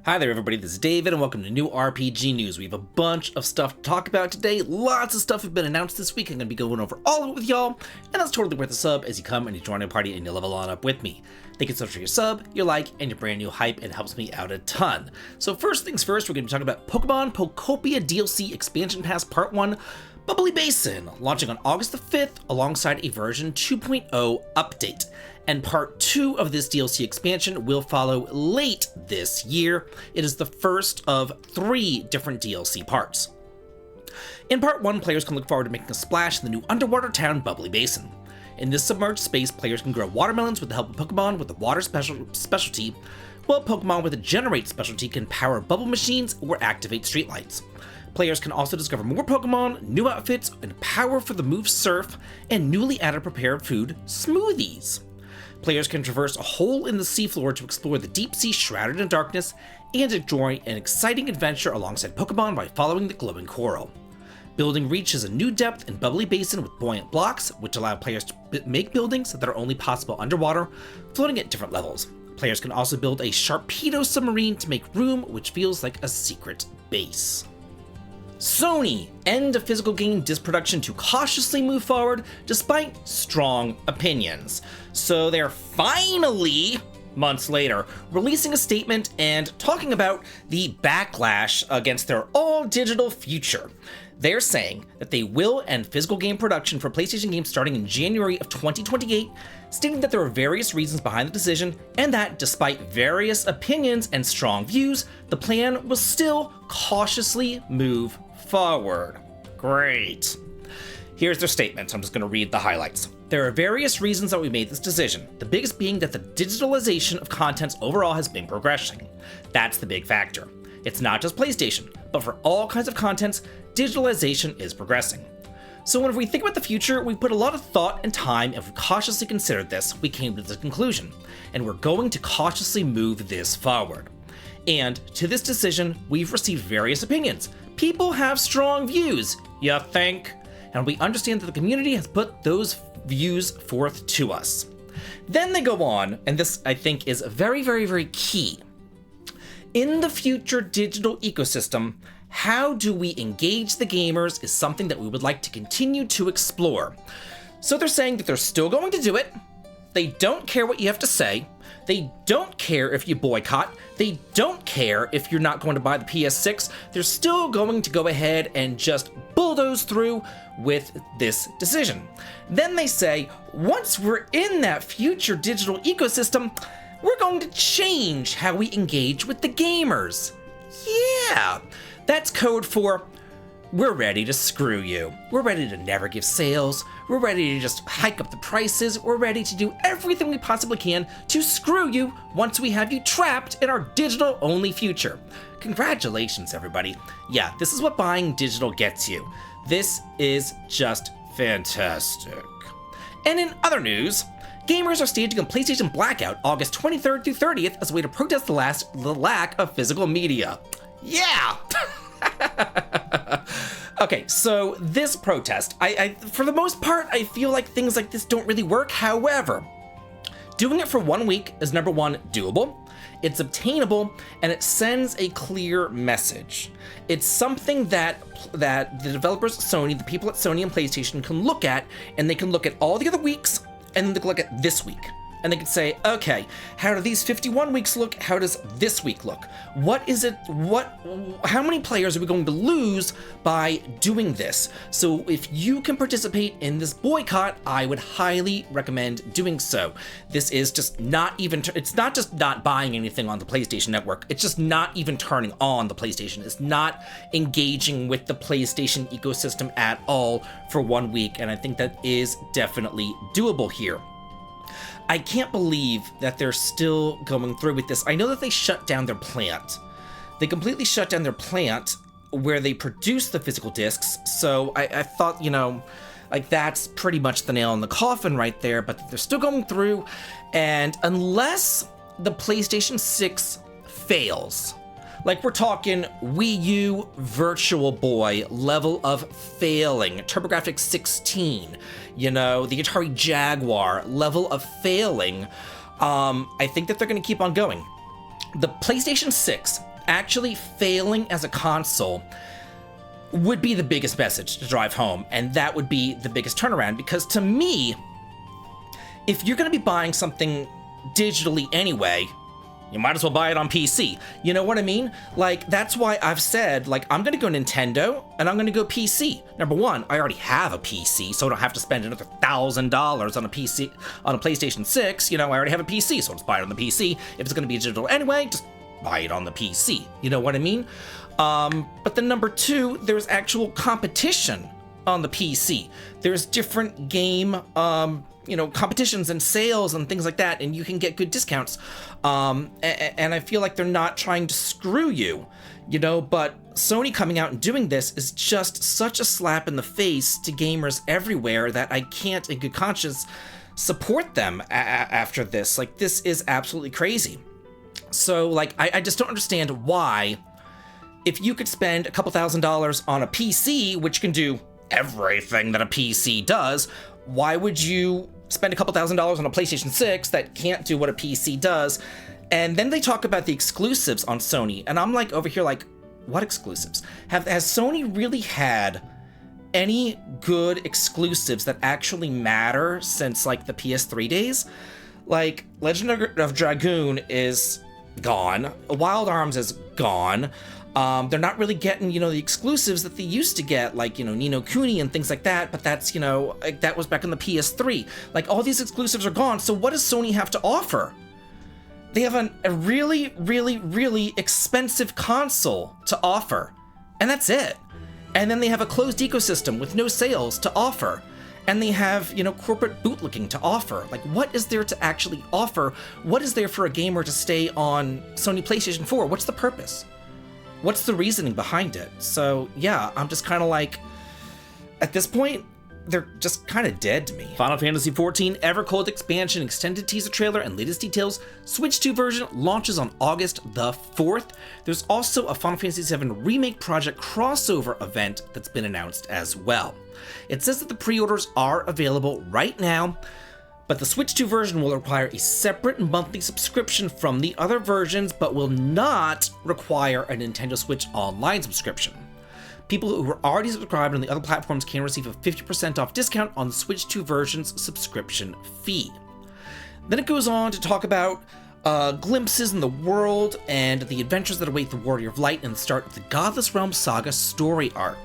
Hi there everybody, this is David and welcome to New RPG News. We have a bunch of stuff to talk about today. Lots of stuff have been announced this week. I'm going to be going over all of it with y'all, and that's totally worth a sub as you come and you join a party and you level on up with me. Thank you so much for your sub, your like, and your brand new hype. It helps me out a ton. So first things first, we're going to be talking about Pokemon Pokopia DLC Expansion Pass Part 1, Bubbly Basin, launching on August the 5th alongside a version 2.0 update. And part 2 of this DLC expansion will follow late this year. It is the first of 3 different DLC parts. In part 1, players can look forward to making a splash in the new underwater town Bubbly Basin. In this submerged space, players can grow watermelons with the help of Pokemon with a water specialty, while Pokemon with a generate specialty can power bubble machines or activate streetlights. Players can also discover more Pokemon, new outfits, and power for the move Surf, and newly added prepared food, Smoothies. Players can traverse a hole in the seafloor to explore the deep sea shrouded in darkness and enjoy an exciting adventure alongside Pokemon by following the glowing coral. Building reaches a new depth in Bubbly Basin with buoyant blocks, which allow players to make buildings that are only possible underwater, floating at different levels. Players can also build a Sharpedo submarine to make room, which feels like a secret base. Sony end a physical game disc production to cautiously move forward despite strong opinions. So they're finally, months later, releasing a statement and talking about the backlash against their all-digital future. They're saying that they will end physical game production for PlayStation games starting in January of 2028, stating that there are various reasons behind the decision, and that despite various opinions and strong views, the plan will still cautiously move forward. Great. Here's their statement. I'm just going to read the highlights. There are various reasons that we made this decision, the biggest being that the digitalization of contents overall has been progressing. That's the big factor. It's not just PlayStation, but for all kinds of contents, digitalization is progressing. So whenever we think about the future, we put a lot of thought and time, and if we cautiously considered this, we came to this conclusion, and we're going to cautiously move this forward. And to this decision, we've received various opinions. People have strong views, you think? And we understand that the community has put those views forth to us. Then they go on, and this I think is very, very, very key. In the future digital ecosystem, how do we engage the gamers is something that we would like to continue to explore. So they're saying that they're still going to do it. They don't care what you have to say. They don't care if you boycott. They don't care if you're not going to buy the PS6. They're still going to go ahead and just bulldoze through with this decision. Then they say, once we're in that future digital ecosystem, we're going to change how we engage with the gamers. Yeah, that's code for we're ready to screw you. We're ready to never give sales. We're ready to just hike up the prices. We're ready to do everything we possibly can to screw you once we have you trapped in our digital-only future. Congratulations, everybody. Yeah, this is what buying digital gets you. This is just fantastic. And in other news, gamers are staging a PlayStation Blackout August 23rd through 30th as a way to protest the lack of physical media. Yeah! Okay, so this protest, I for the most part, I feel like things like this don't really work. However, doing it for 1 week is number one, doable, it's obtainable, and it sends a clear message. It's something that the developers at Sony, the people at Sony and PlayStation can look at, and they can look at all the other weeks, and then they can look at this week. And they can say, okay, how do these 51 weeks look? How does this week look? What is it? How many players are we going to lose by doing this? So if you can participate in this boycott, I would highly recommend doing so. This is just not even, it's not just not buying anything on the PlayStation Network. It's just not even turning on the PlayStation. It's not engaging with the PlayStation ecosystem at all for 1 week. And I think that is definitely doable here. I can't believe that they're still going through with this. I know that they shut down their plant. They completely shut down their plant where they produce the physical discs. So I thought, you know, like that's pretty much the nail in the coffin right there, but they're still going through. And unless the PlayStation 6 fails, like we're talking Wii U Virtual Boy level of failing, TurboGrafx 16, you know, the Atari Jaguar level of failing, I think that they're going to keep on going. The PlayStation 6 actually failing as a console would be the biggest message to drive home, and that would be the biggest turnaround, because to me, if you're going to be buying something digitally anyway, you might as well buy it on PC. You know what I mean? Like, that's why I've said, like, I'm gonna go Nintendo and I'm gonna go PC. Number one, I already have a PC, so I don't have to spend another $1,000 on a PC, on a PlayStation 6. You know, I already have a PC, so I'll just buy it on the PC. If it's gonna be digital anyway, just buy it on the PC. You know what I mean? But then number two, there's actual competition on the PC. There's different game, competitions and sales and things like that, and you can get good discounts. And I feel like they're not trying to screw you, but Sony coming out and doing this is just such a slap in the face to gamers everywhere that I can't in good conscience support them after this. Like, this is absolutely crazy. So, like, I just don't understand why, if you could spend a couple $1,000s on a PC, which can do everything that a PC does, why would you spend a couple $1,000s on a PlayStation 6 that can't do what a PC does? And then they talk about the exclusives on Sony, and I'm like over here like, what exclusives? Has Sony really had any good exclusives that actually matter since like the PS3 days? Like, Legend of Dragoon is gone, Wild Arms is gone. They're not really getting, the exclusives that they used to get, like, Ni no Kuni and things like that, but that's, that was back in the PS3. Like, all these exclusives are gone, so what does Sony have to offer? They have a really, really, really expensive console to offer, and that's it. And then they have a closed ecosystem with no sales to offer. And they have, corporate bootlicking to offer. Like, what is there to actually offer? What is there for a gamer to stay on Sony PlayStation 4? What's the purpose? What's the reasoning behind it? So, yeah, I'm just kind of like, at this point, they're just kind of dead to me. Final Fantasy XIV Evercold expansion, extended teaser trailer, and latest details. Switch 2 version launches on August the 4th. There's also a Final Fantasy VII Remake Project crossover event that's been announced as well. It says that the pre-orders are available right now, but the Switch 2 version will require a separate monthly subscription from the other versions, but will not require a Nintendo Switch Online subscription. People who are already subscribed on the other platforms can receive a 50% off discount on the Switch 2 version's subscription fee. Then it goes on to talk about glimpses in the world and the adventures that await the Warrior of Light and the start of the Godless Realm Saga story arc.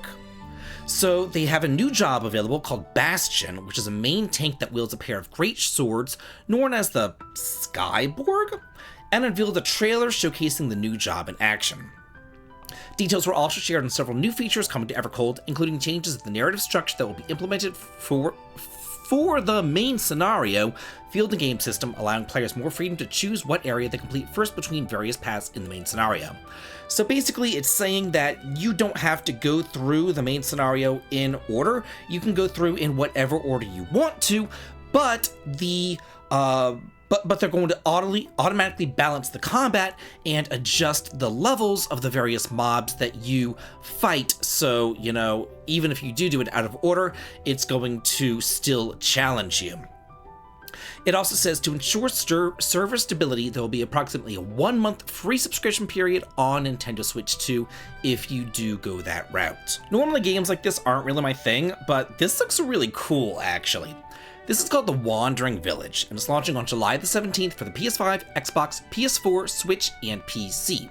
So they have a new job available called Bastion, which is a main tank that wields a pair of great swords known as the Skyborg, and unveiled a trailer showcasing the new job in action. Details were also shared on several new features coming to Evercold, including changes to the narrative structure that will be implemented for the main scenario, field and game system, allowing players more freedom to choose what area they complete first between various paths in the main scenario. So basically, it's saying that you don't have to go through the main scenario in order. You can go through in whatever order you want to, but they're going to automatically balance the combat and adjust the levels of the various mobs that you fight. So, even if you do it out of order, it's going to still challenge you. It also says to ensure server stability, there will be approximately a 1-month free subscription period on Nintendo Switch 2 if you do go that route. Normally games like this aren't really my thing, but this looks really cool actually. This is called The Wandering Village, and it's launching on July the 17th for the PS5, Xbox, PS4, Switch, and PC.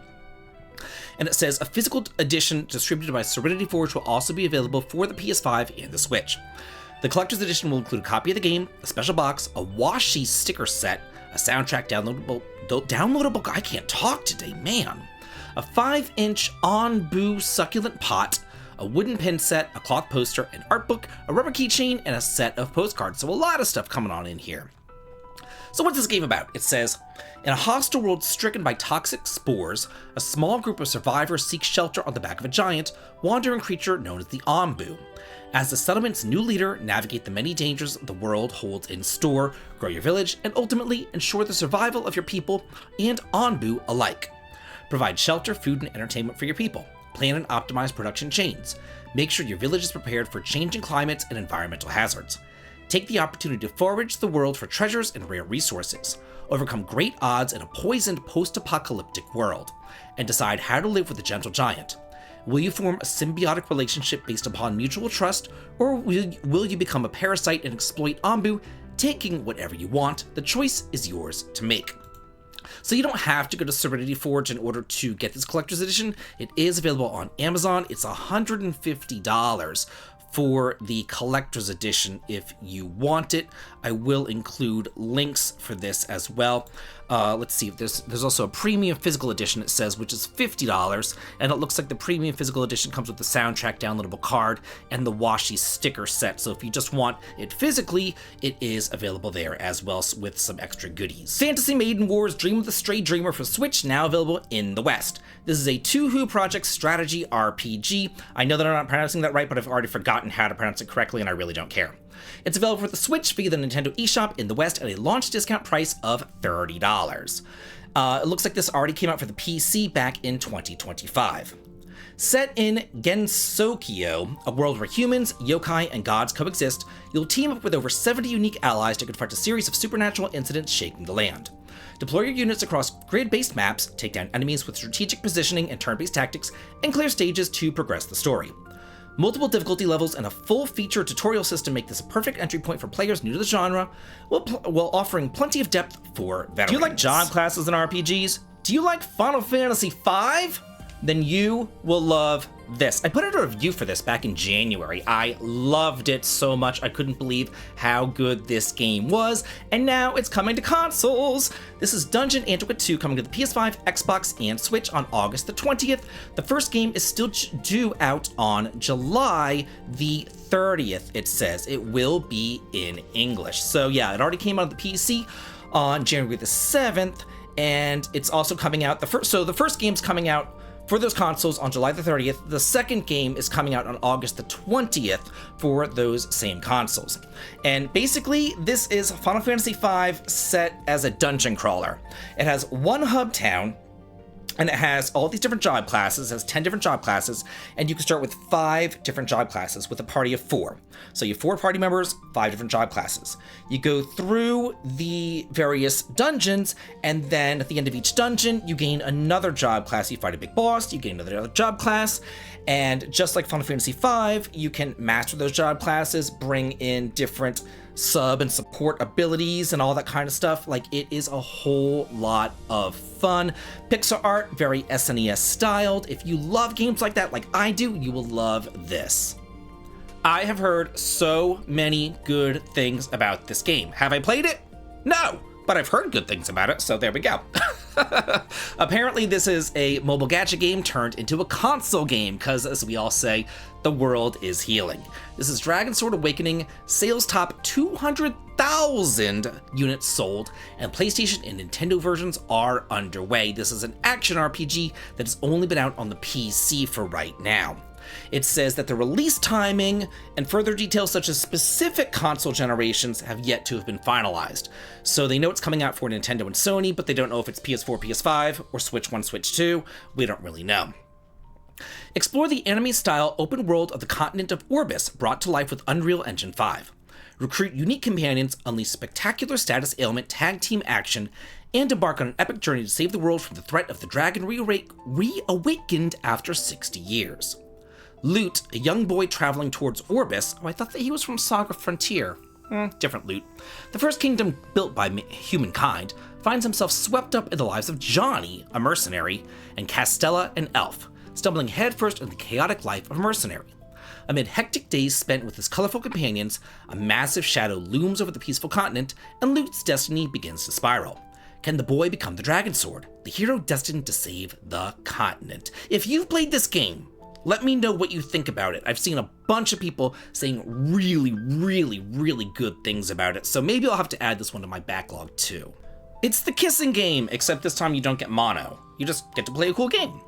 And it says a physical edition distributed by Serenity Forge will also be available for the PS5 and the Switch. The collector's edition will include a copy of the game, a special box, a washi sticker set, a soundtrack downloadable, I can't talk today, man, a 5-inch Onbu succulent pot, a wooden pin set, a cloth poster, an art book, a rubber keychain, and a set of postcards. So a lot of stuff coming on in here. So what's this game about? It says, in a hostile world stricken by toxic spores, a small group of survivors seek shelter on the back of a giant, wandering creature known as the Onbu. As the settlement's new leader, navigate the many dangers the world holds in store, grow your village, and ultimately ensure the survival of your people and Onbu alike. Provide shelter, food, and entertainment for your people. Plan and optimize production chains. Make sure your village is prepared for changing climates and environmental hazards. Take the opportunity to forage the world for treasures and rare resources, overcome great odds in a poisoned post-apocalyptic world, and decide how to live with the gentle giant. Will you form a symbiotic relationship based upon mutual trust, or will you become a parasite and exploit Ambu, taking whatever you want? The choice is yours to make. So you don't have to go to Serenity Forge in order to get this collector's edition. It is available on Amazon. It's $150 for the collector's edition if you want it. I will include links for this as well. Let's see, there's also a premium physical edition, it says, which is $50, and it looks like the premium physical edition comes with the soundtrack downloadable card and the washi sticker set. So if you just want it physically, it is available there as well with some extra goodies. Fantasy Maiden Wars Dream of the Stray Dreamer for Switch, now available in the West. This is a Touhou Project strategy RPG. I know that I'm not pronouncing that right, but I've already forgotten how to pronounce it correctly, and I really don't care. It's available for the Switch via the Nintendo eShop in the West at a launch discount price of $30. It looks like this already came out for the PC back in 2025. Set in Gensokyo, a world where humans, yokai, and gods coexist, you'll team up with over 70 unique allies to confront a series of supernatural incidents shaking the land. Deploy your units across grid-based maps, take down enemies with strategic positioning and turn-based tactics, and clear stages to progress the story. Multiple difficulty levels and a full-feature tutorial system make this a perfect entry point for players new to the genre, while offering plenty of depth for veterans. Do you like job classes in RPGs? Do you like Final Fantasy V? Then you will love this. I put out a review for this back in January. I loved it so much. I couldn't believe how good this game was, and now it's coming to consoles. This is Dungeon Antiquette 2 coming to the PS5, Xbox, and Switch on August the 20th. The first game is still due out on July the 30th, it says. It will be in English. So yeah, it already came out on the PC on January the 7th, and it's also coming out, the first game's coming out for those consoles on July the 30th. The second game is coming out on August the 20th for those same consoles. And basically, this is Final Fantasy V set as a dungeon crawler. It has one hub town, and it has all these different job classes. It has 10 different job classes, and you can start with 5 different job classes with a party of 4. So you have 4 party members, 5 different job classes. You go through the various dungeons, and then at the end of each dungeon, you gain another job class. You fight a big boss, you gain another job class, and just like Final Fantasy V, you can master those job classes, bring in different sub and support abilities and all that kind of stuff. Like, it is a whole lot of fun. Pixel art, very SNES styled. If you love games like that, like I do, you will love this. I have heard so many good things about this game. Have I played it? No, but I've heard good things about it, so there we go. Apparently this is a mobile gacha game turned into a console game, because as we all say, the world is healing. This is Dragon Sword Awakening, sales top 200,000 units sold, and PlayStation and Nintendo versions are underway. This is an action RPG that has only been out on the PC for right now. It says that the release timing and further details such as specific console generations have yet to have been finalized. So they know it's coming out for Nintendo and Sony, but they don't know if it's PS4, PS5, or Switch 1, Switch 2. We don't really know. Explore the anime-style open world of the continent of Orbis, brought to life with Unreal Engine 5. Recruit unique companions, unleash spectacular status ailment tag team action, and embark on an epic journey to save the world from the threat of the dragon reawakened after 60 years. Lute, a young boy traveling towards Orbis. Oh, I thought that he was from Saga Frontier. Different Lute. The first kingdom built by humankind finds himself swept up in the lives of Johnny, a mercenary, and Castella, an elf, stumbling headfirst in the chaotic life of a mercenary. Amid hectic days spent with his colorful companions, a massive shadow looms over the peaceful continent, and Lute's destiny begins to spiral. Can the boy become the Dragon Sword, the hero destined to save the continent? If you've played this game, let me know what you think about it. I've seen a bunch of people saying really, really, really good things about it, so maybe I'll have to add this one to my backlog too. It's the kissing game, except this time you don't get mono. You just get to play a cool game.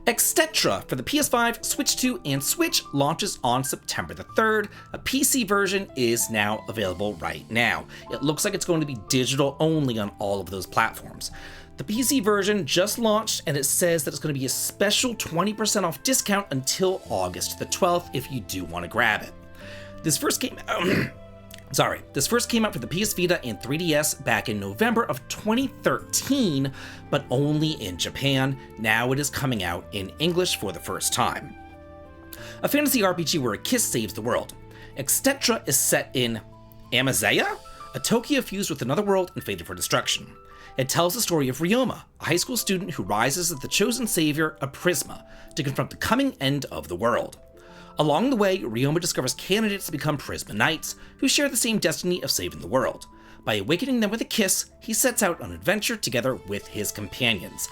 Extetra for the PS5, Switch 2, and Switch launches on September the 3rd. A PC version is now available right now. It looks like it's going to be digital only on all of those platforms. The PC version just launched, and it says that it's going to be a special 20% off discount until August the 12th if you do want to grab it. This first game Sorry, this first came out for the PS Vita and 3DS back in November of 2013, but only in Japan. Now it is coming out in English for the first time. A fantasy RPG where a kiss saves the world. Extetra is set in Amazea, a Tokyo fused with another world and fated for destruction. It tells the story of Ryoma, a high school student who rises as the chosen savior of Prisma to confront the coming end of the world. Along the way, Ryoma discovers candidates to become Prisma Knights, who share the same destiny of saving the world. By awakening them with a kiss, he sets out on an adventure together with his companions.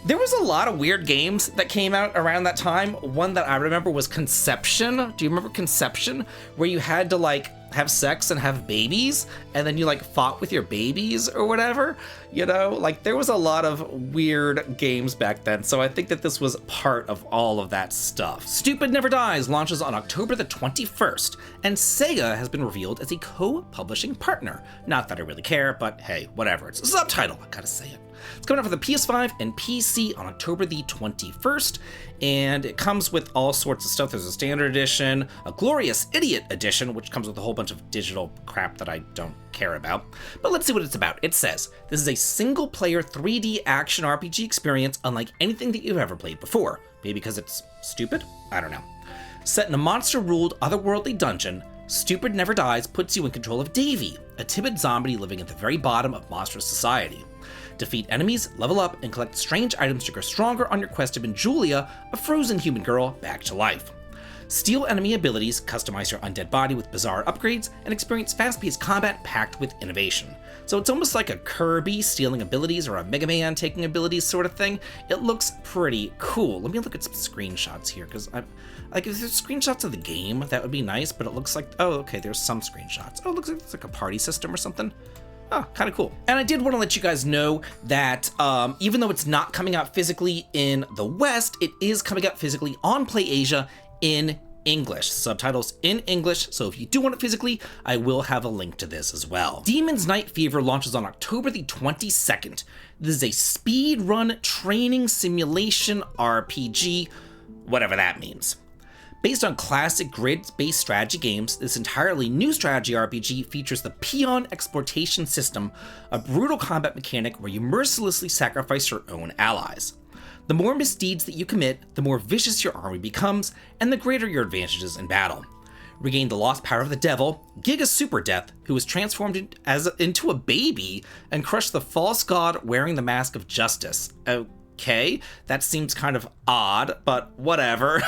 There was a lot of weird games that came out around that time. One that I remember was Conception. Do you remember Conception? Where you had to have sex and have babies, and then you fought with your babies or whatever. There was a lot of weird games back then, so I think that this was part of all of that stuff. Stupid Never Dies launches on October the 21st, and Sega has been revealed as a co-publishing partner. Not that I really care, but hey, whatever. It's a subtitle, I gotta say it. It's coming out for the PS5 and PC on October the 21st, and it comes with all sorts of stuff. There's a standard edition, a Glorious Idiot edition, which comes with a whole bunch of digital crap that I don't care about. But let's see what it's about. It says, this is a single-player 3D action RPG experience unlike anything that you've ever played before. Maybe because it's stupid? I don't know. Set in a monster-ruled, otherworldly dungeon, Stupid Never Dies puts you in control of Davy, a timid zombie living at the very bottom of monstrous society. Defeat enemies, level up, and collect strange items to grow stronger on your quest to bring Julia, a frozen human girl, back to life. Steal enemy abilities, customize your undead body with bizarre upgrades, and experience fast-paced combat packed with innovation. So it's almost like a Kirby stealing abilities or a Mega Man taking abilities sort of thing. It looks pretty cool. Let me look at some screenshots here, because if there's screenshots of the game, that would be nice, but it looks like, oh, okay, there's some screenshots. Oh, it looks like it's like a party system or something. Oh, kind of cool. And I did want to let you guys know that even though it's not coming out physically in the West, it is coming out physically on PlayAsia in English. Subtitles in English, so if you do want it physically, I will have a link to this as well. Demon's Night Fever launches on October the 22nd. This is a speedrun training simulation RPG, whatever that means. Based on classic grid-based strategy games, this entirely new strategy RPG features the Peon Exploitation System, a brutal combat mechanic where you mercilessly sacrifice your own allies. The more misdeeds that you commit, the more vicious your army becomes, and the greater your advantages in battle. Regain the lost power of the devil, Giga Super Death, who is transformed into a baby, and crush the false god wearing the mask of justice. Okay, that seems kind of odd, but whatever.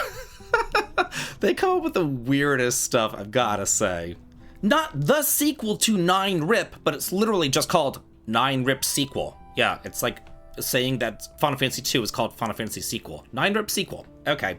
They come up with the weirdest stuff, I've gotta say. Not the sequel to 9-Rip, but it's literally just called 9-Rip Sequel. Yeah, it's like saying that Final Fantasy II is called Final Fantasy Sequel. 9-Rip Sequel. Okay.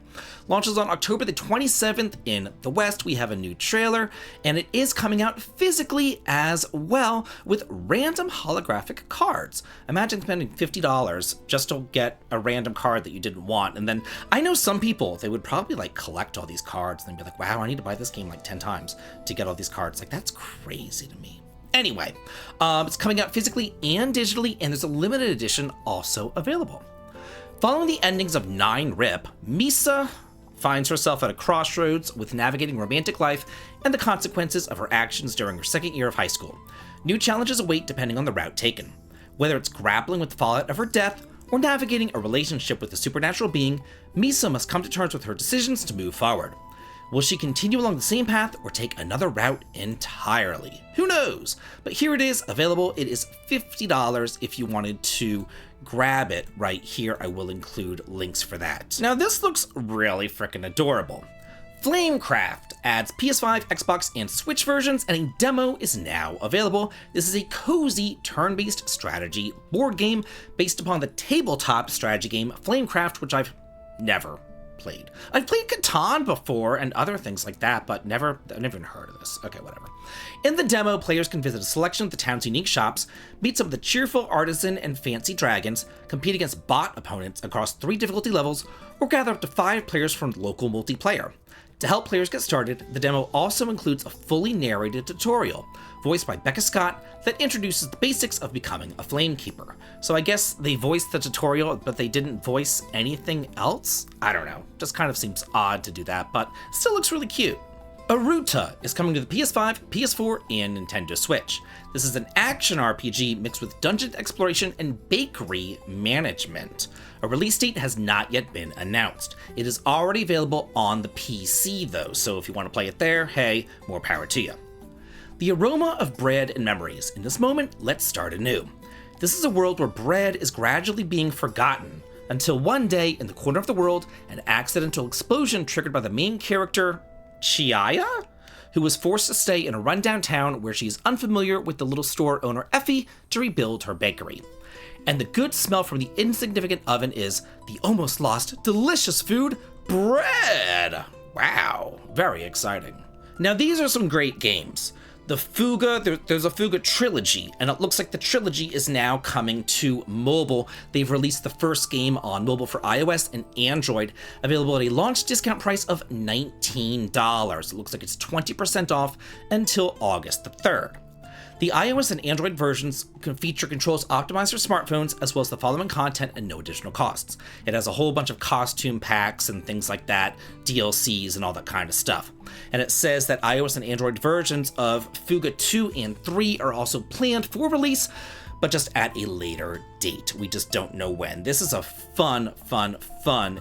Launches on October the 27th in the West. We have a new trailer, and it is coming out physically as well with random holographic cards. Imagine spending $50 just to get a random card that you didn't want. And then I know some people, they would probably collect all these cards and they'd be like, wow, I need to buy this game 10 times to get all these cards. That's crazy to me. Anyway, it's coming out physically and digitally, and there's a limited edition also available. Following the endings of 9-Rip, Misa finds herself at a crossroads with navigating romantic life and the consequences of her actions during her second year of high school. New challenges await depending on the route taken. Whether it's grappling with the fallout of her death or navigating a relationship with a supernatural being, Misa must come to terms with her decisions to move forward. Will she continue along the same path or take another route entirely? Who knows? But here it is, available. It is $50 if you wanted to grab it right here. I will include links for that. Now this looks really freaking adorable. Flamecraft adds PS5, Xbox, and Switch versions, and a demo is now available. This is a cozy turn-based strategy board game based upon the tabletop strategy game Flamecraft, which I've never played. I've played Catan before and other things like that, but I've never even heard of this. Okay, whatever. In the demo, players can visit a selection of the town's unique shops, meet some of the cheerful artisan and fancy dragons, compete against bot opponents across 3 difficulty levels, or gather up to 5 players from local multiplayer. To help players get started, the demo also includes a fully narrated tutorial, voiced by Becca Scott, that introduces the basics of becoming a Flamekeeper. So I guess they voiced the tutorial, but they didn't voice anything else? I don't know. Just kind of seems odd to do that, but still looks really cute. Aruta is coming to the PS5, PS4, and Nintendo Switch. This is an action RPG mixed with dungeon exploration and bakery management. A release date has not yet been announced. It is already available on the PC though, so if you want to play it there, hey, more power to you. The aroma of bread and memories. In this moment, let's start anew. This is a world where bread is gradually being forgotten, until one day, in the corner of the world, an accidental explosion triggered by the main character, Chiaya, who was forced to stay in a rundown town where she is unfamiliar with the little store owner Effie to rebuild her bakery. And the good smell from the insignificant oven is the almost lost delicious food, bread! Wow, very exciting. Now these are some great games. The Fuga, there's a Fuga trilogy, and it looks like the trilogy is now coming to mobile. They've released the first game on mobile for iOS and Android, available at a launch discount price of $19. It looks like it's 20% off until August the 3rd. The iOS and Android versions can feature controls optimized for smartphones, as well as the following content and no additional costs. It has a whole bunch of costume packs and things like that, DLCs and all that kind of stuff. And it says that iOS and Android versions of Fuga 2 and 3 are also planned for release, but just at a later date. We just don't know when. This is a fun.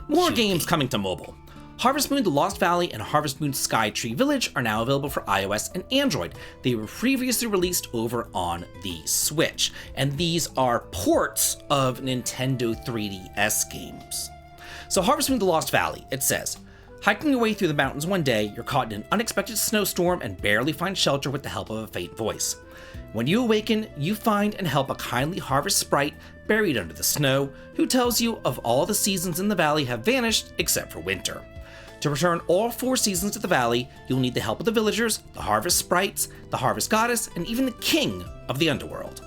More games coming to mobile. Harvest Moon: The Lost Valley and Harvest Moon: Skytree Village are now available for iOS and Android. They were previously released over on the Switch, and these are ports of Nintendo 3DS games. So Harvest Moon: The Lost Valley, it says, hiking your way through the mountains one day, you're caught in an unexpected snowstorm and barely find shelter with the help of a faint voice. When you awaken, you find and help a kindly harvest sprite buried under the snow, who tells you of all the seasons in the valley have vanished except for winter. To return all 4 seasons to the valley, you'll need the help of the villagers, the harvest sprites, the harvest goddess, and even the king of the underworld.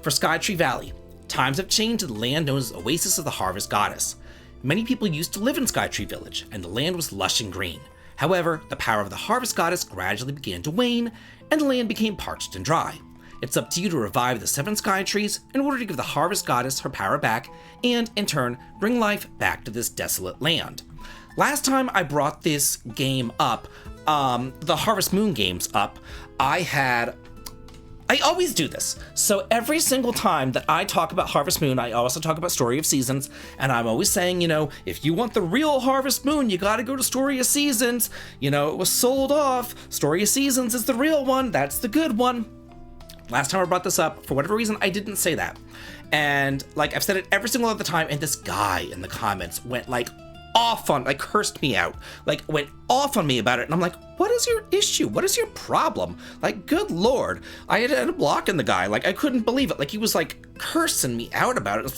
For Skytree Valley, times have changed to the land known as the Oasis of the Harvest Goddess. Many people used to live in Skytree Village, and the land was lush and green. However, the power of the Harvest Goddess gradually began to wane, and the land became parched and dry. It's up to you to revive the 7 Sky Trees in order to give the Harvest Goddess her power back, and, in turn, bring life back to this desolate land. Last time I brought this game up, the Harvest Moon games up, I always do this. So every single time that I talk about Harvest Moon, I also talk about Story of Seasons, and I'm always saying, if you want the real Harvest Moon, you gotta go to Story of Seasons. It was sold off. Story of Seasons is the real one. That's the good one. Last time I brought this up, for whatever reason, I didn't say that. And I've said it every single other time, and this guy in the comments went cursed me out, went off on me about it, and I'm like, what is your issue? What is your problem? Good lord. I had to end up blocking the guy. I couldn't believe it. He was cursing me out about it. It's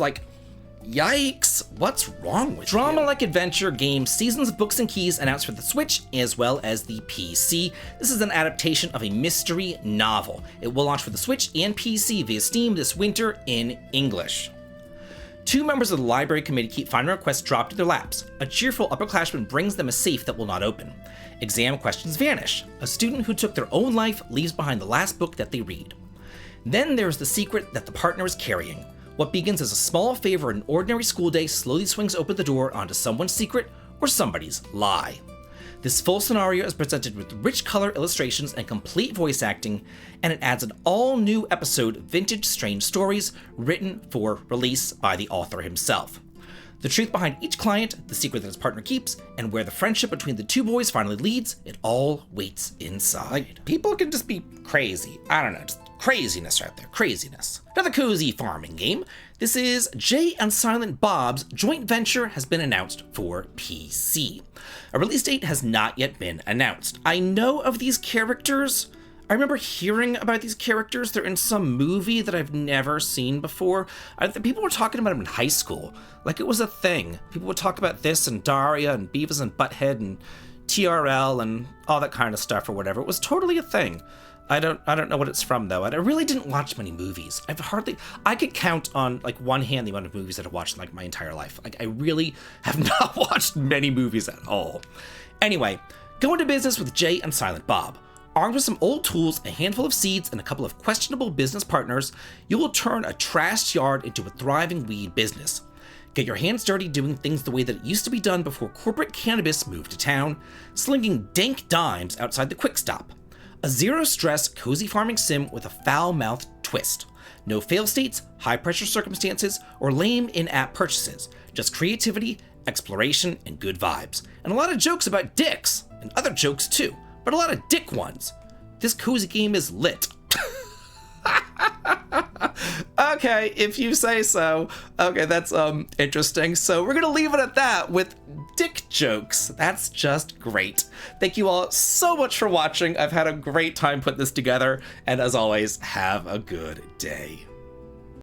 yikes, what's wrong with you? Drama-like adventure game Seasons of Books and Keys announced for the Switch as well as the PC. This is an adaptation of a mystery novel. It will launch for the Switch and PC via Steam this winter in English. 2 members of the library committee keep finding requests dropped to their laps. A cheerful upperclassman brings them a safe that will not open. Exam questions vanish. A student who took their own life leaves behind the last book that they read. Then there is the secret that the partner is carrying. What begins as a small favor in an ordinary school day slowly swings open the door onto someone's secret or somebody's lie. This full scenario is presented with rich color illustrations and complete voice acting, and it adds an all-new episode, Vintage Strange Stories, written for release by the author himself. The truth behind each client, the secret that his partner keeps, and where the friendship between the 2 boys finally leads, it all waits inside. People can just be crazy. I don't know, just craziness right there, craziness. Another cozy farming game. This is Jay and Silent Bob's joint venture has been announced for PC. A release date has not yet been announced. I know of these characters. I remember hearing about these characters. They're in some movie that I've never seen before. People were talking about them in high school. It was a thing. People would talk about this and Daria and Beavis and Butthead and TRL and all that kind of stuff or whatever. It was totally a thing. I don't know what it's from though, and I really didn't watch many movies. I could count on one hand the amount of movies that I've watched in my entire life. I really have not watched many movies at all. Anyway, go into business with Jay and Silent Bob. Armed with some old tools, a handful of seeds, and a couple of questionable business partners, you will turn a trashed yard into a thriving weed business. Get your hands dirty doing things the way that it used to be done before corporate cannabis moved to town, slinging dank dimes outside the quick stop. A zero-stress, cozy farming sim with a foul-mouthed twist. No fail states, high-pressure circumstances, or lame in-app purchases. Just creativity, exploration, and good vibes. And a lot of jokes about dicks, and other jokes too, but a lot of dick ones. This cozy game is lit. Okay, if you say so. Okay, that's interesting. So we're gonna leave it at that with dick jokes. That's just great. Thank you all so much for watching. I've had a great time putting this together, and as always, have a good day.